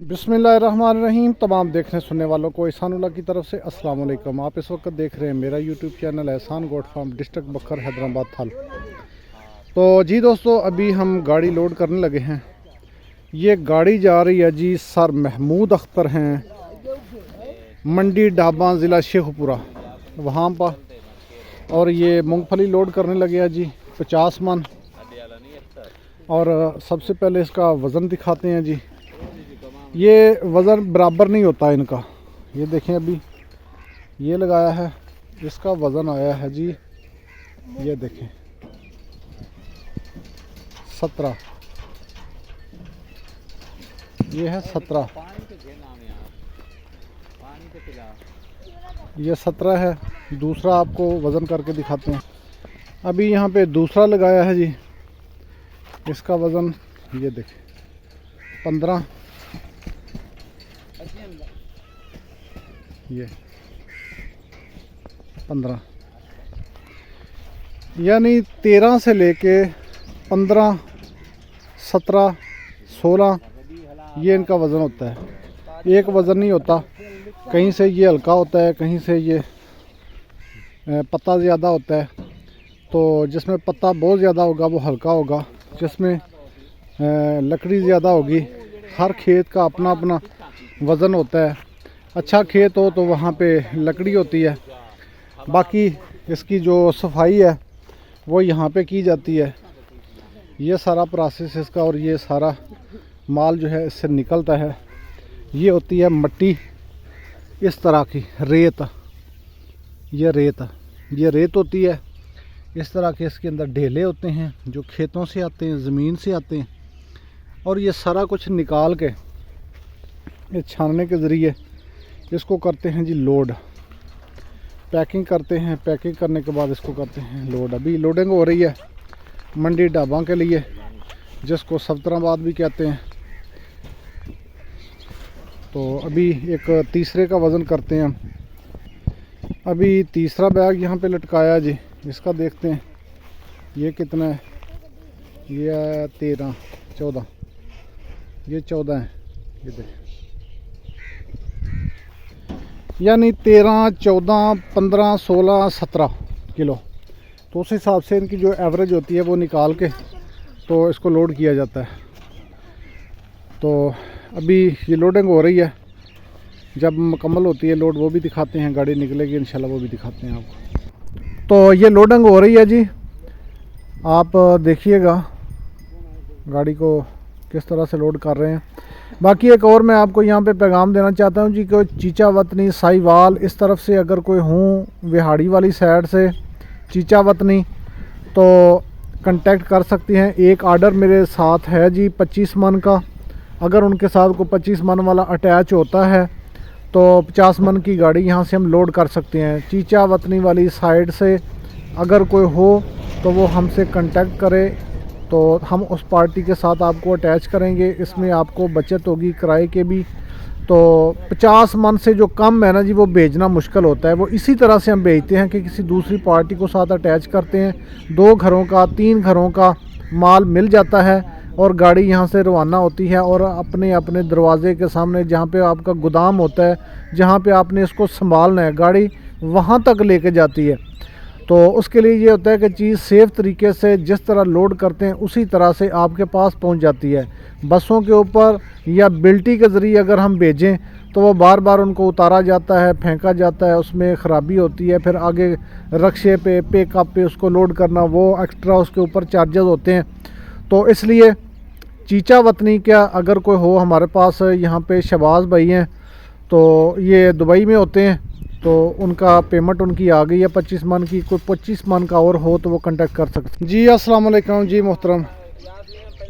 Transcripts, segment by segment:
बिस्मिल्लाहिर्रहमानिर्रहीम। तमाम देखने सुनने वालों को एहसानुल्लाह की तरफ से अस्सलाम वालेकुम। आप इस वक्त देख रहे हैं मेरा यूट्यूब चैनल एहसान गोट फार्म, डिस्ट्रिक्ट बखर, हैदराबाद थल। तो जी दोस्तों, अभी हम गाड़ी लोड करने लगे हैं। ये गाड़ी जा रही है जी सर महमूद अख्तर हैं, मंडी ढाबा, ज़िला शेखपुरा, वहाँ पर। और ये मूंगफली लोड करने लगे हैं जी 50 मन। और सबसे पहले इसका वज़न दिखाते हैं जी। ये वज़न बराबर नहीं होता इनका। ये देखें, अभी ये लगाया है, इसका वज़न आया है जी, ये देखें 17। ये है 17, ये 17 है। दूसरा आपको वज़न करके दिखाते हैं। अभी यहाँ पे दूसरा लगाया है जी, इसका वज़न ये देखें 15, ये 15, यानी 13 से लेके 15, 17, 16 ये इनका वज़न होता है। एक वज़न नहीं होता, कहीं से ये हल्का होता है, कहीं से ये पत्ता ज़्यादा होता है। तो जिसमें पत्ता बहुत ज़्यादा होगा वो हल्का होगा, जिसमें लकड़ी ज़्यादा होगी। हर खेत का अपना अपना वज़न होता है। अच्छा खेत हो तो वहाँ पे लकड़ी होती है, बाकी इसकी जो सफाई है वो यहाँ पे की जाती है। ये सारा प्रोसेस इसका, और ये सारा माल जो है इससे निकलता है। ये होती है मट्टी इस तरह की, रेत, ये रेत होती है इस तरह के। इसके अंदर ढेले होते हैं जो खेतों से आते हैं, ज़मीन से आते हैं। और ये सारा कुछ निकाल के ये छानने के ज़रिए इसको करते हैं जी लोड, पैकिंग करते हैं। पैकिंग करने के बाद इसको करते हैं लोड। अभी लोडिंग हो रही है मंडी ढाबा के लिए, जिसको सफ्तराबाद भी कहते हैं। तो अभी एक तीसरे का वज़न करते हैं। अभी तीसरा बैग यहाँ पे लटकाया जी, इसका देखते हैं ये कितना है। ये 13, 14, ये 14 है। ये देख, यानी 13, 14, 15, 16, 17 किलो। तो उस हिसाब से इनकी जो एवरेज होती है वो निकाल के तो इसको लोड किया जाता है। तो अभी ये लोडिंग हो रही है, जब मुकम्मल होती है लोड वो भी दिखाते हैं। गाड़ी निकलेगी इंशाल्लाह, वो भी दिखाते हैं आपको। तो ये लोडिंग हो रही है जी, आप देखिएगा गाड़ी को किस तरह से लोड कर रहे हैं। बाकी एक और मैं आपको यहाँ पे पैगाम देना चाहता हूँ जी, कोई चीचा वतनी, साहिवाल इस तरफ से अगर कोई हूँ, विहाड़ी वाली साइड से चीचा वतनी, तो कांटेक्ट कर सकते हैं। एक आर्डर मेरे साथ है जी 25 मन का। अगर उनके साथ को 25 मन वाला अटैच होता है तो 50 मन की गाड़ी यहाँ से हम लोड कर सकते हैं। चीचा वतनी वाली साइड से अगर कोई हो तो वो हमसे कांटेक्ट करे, तो हम उस पार्टी के साथ आपको अटैच करेंगे। इसमें आपको बचत होगी किराए के भी। तो 50 मन से जो कम है ना जी, वो भेजना मुश्किल होता है। वो इसी तरह से हम भेजते हैं कि किसी दूसरी पार्टी को साथ अटैच करते हैं। 2 घरों का, 3 घरों का माल मिल जाता है और गाड़ी यहाँ से रवाना होती है। और अपने अपने दरवाजे के सामने जहाँ पे आपका गोदाम होता है, जहाँ पे आपने इसको संभालना है, गाड़ी वहाँ तक लेके जाती है। तो उसके लिए ये होता है कि चीज़ सेफ़ तरीके से जिस तरह लोड करते हैं उसी तरह से आपके पास पहुंच जाती है। बसों के ऊपर या बिल्टी के ज़रिए अगर हम भेजें तो वो बार बार उनको उतारा जाता है, फेंका जाता है, उसमें ख़राबी होती है। फिर आगे रक्शे पे, पिकअप पे उसको लोड करना, वो एक्स्ट्रा उसके ऊपर चार्जेस होते हैं। तो इसलिए चीचा वतनी क्या अगर कोई हो हमारे पास, यहाँ पे शहबाज भाई हैं, तो ये दुबई में होते हैं। तो उनका पेमेंट उनकी आ गई है 25 मन की। कोई 25 मन का और हो तो वो कांटेक्ट कर सकते हैं जी। अस्सलाम वालेकुम जी मोहतरम।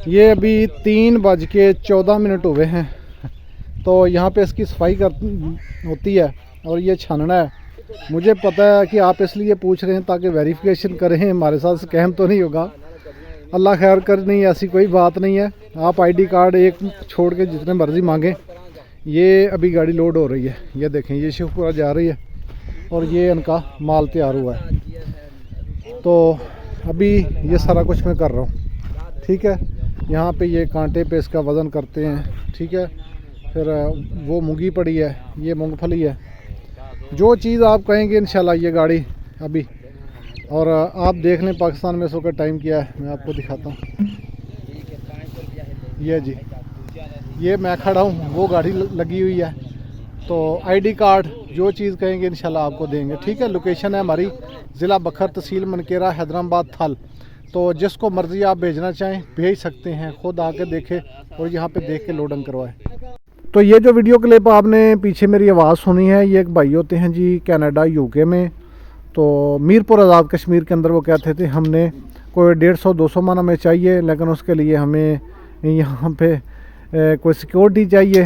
ये अभी 3:14 हुए हैं। तो यहाँ पे इसकी सफाई होती है और ये छानना है। मुझे पता है कि आप इसलिए पूछ रहे हैं ताकि वेरिफिकेशन करें, हमारे साथ स्कैम तो नहीं होगा। अल्लाह खैर कर, नहीं ऐसी कोई बात नहीं है। आप ID कार्ड एक छोड़ के जितने मर्ज़ी मांगें। ये अभी गाड़ी लोड हो रही है, ये देखें, ये शेखपुरा जा रही है और ये इनका माल तैयार हुआ है। तो अभी ये सारा कुछ मैं कर रहा हूँ, ठीक है। यहाँ पे ये कांटे पे इसका वज़न करते हैं, ठीक है। फिर वो मूंगी पड़ी है, ये मूंगफली है। जो चीज़ आप कहेंगे इंशाल्लाह ये गाड़ी अभी। और आप देख लें पाकिस्तान में इस वक्त टाइम क्या है, मैं आपको दिखाता हूँ। ये जी, ये मैं खड़ा हूँ, वो गाड़ी लगी हुई है। तो आईडी कार्ड जो चीज़ कहेंगे इंशाल्लाह आपको देंगे, ठीक है। लोकेशन है हमारी ज़िला बखर, तहसील मनकेरा, हैदराबाद थल। तो जिसको मर्ज़ी आप भेजना चाहें भेज सकते हैं, ख़ुद आके देखें और यहाँ पे देख के लोडिंग करवाएं। तो ये जो वीडियो क्लिप आपने पीछे मेरी आवाज़ सुनी है, ये एक भाई होते हैं जी कनाडा यूके में। तो मीरपुर आज़ाद कश्मीर के अंदर वो कहते थे हमने कोई 150-200 मन हमें चाहिए, लेकिन उसके लिए हमें यहाँ पे कोई सिक्योरिटी चाहिए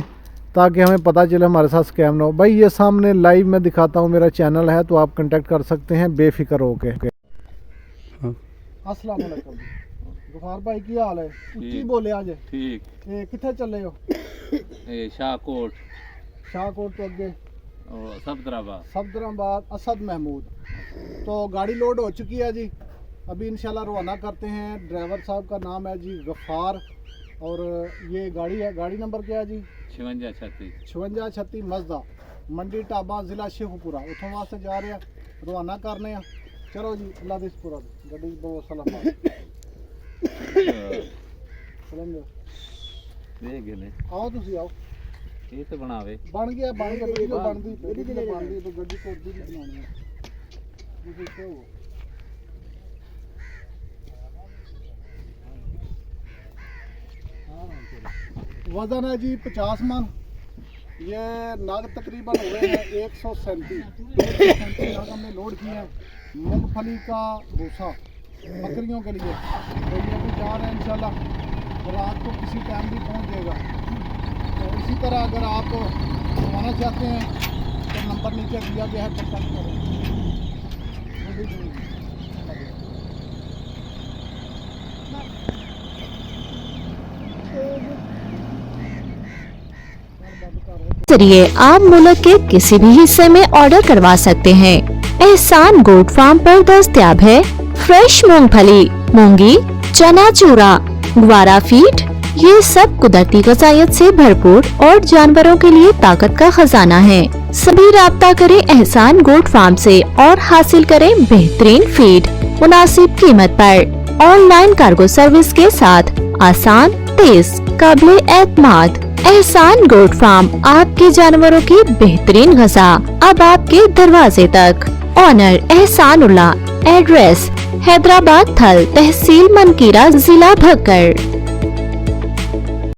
ताकि हमें पता चले हमारे साथ स्कैम ना हो। भाई ये सामने लाइव में दिखाता हूँ, मेरा चैनल है, तो आप कांटेक्ट कर सकते हैं बेफिक्र होके। अस्सलाम वालेकुम गफार भाई, की हाल है? उच्ची बोले आज। ठीक। किथे चले हो? शाहकोट। शाहकोट तो अगे सफदराबाद असद महमूद। तो गाड़ी लोड हो चुकी है जी, अभी इंशाल्लाह रवाना करते हैं। ड्राइवर साहब का नाम है जी गफ़ार, और ये गाड़ी है, गाड़ी नंबर क्या है जी? 5636 मजदा, मंडी टाबा, ज़िला शेखुपुरा। उतों वास्ते जा रहे हैं, रवाना करने हैं। चलो जी, अल्लाह दिस पूरा गड्डी बहुत सलाम आओ तुसी आओ। ये तो बनावे बन गया वीडियो बनदी तो गड्डी को भी बनानी है। मुझे क्या हुआ? वजन है जी 50 मन। ये नाग तकरीबन हुए हैं 137 नाग हमने लोड किए हैं। मूंगफली का भूसा बकरियों के लिए। तो ये भी जा रहे हैं इंशाल्लाह, रात को किसी टाइम भी पहुंच जाएगा। तो इसी तरह अगर आप बनवाना चाहते हैं तो नंबर नीचे दिया गया है, कॉन्टैक्ट करें। जरिए आप मुल्क के किसी भी हिस्से में ऑर्डर करवा सकते हैं। एहसान गोट फार्म पर दस्तयाब है फ्रेश मूंगफली, मूंगी, चना चूरा, ग्वारा फीड, ये सब कुदरती गजायत से भरपूर और जानवरों के लिए ताकत का खजाना है। सभी राब्ता करें एहसान गोट फार्म से और हासिल करें बेहतरीन फीड मुनासिब कीमत पर। ऑनलाइन कार्गो सर्विस के साथ आसान, तेज, काबिल एतमाद। एहसान गोट फार्म आपके जानवरों की बेहतरीन ग़िज़ा अब आपके दरवाजे तक। ऑनर एहसानुल्लाह। एड्रेस हैदराबाद थल, तहसील मनकीरा, जिला भक्कर।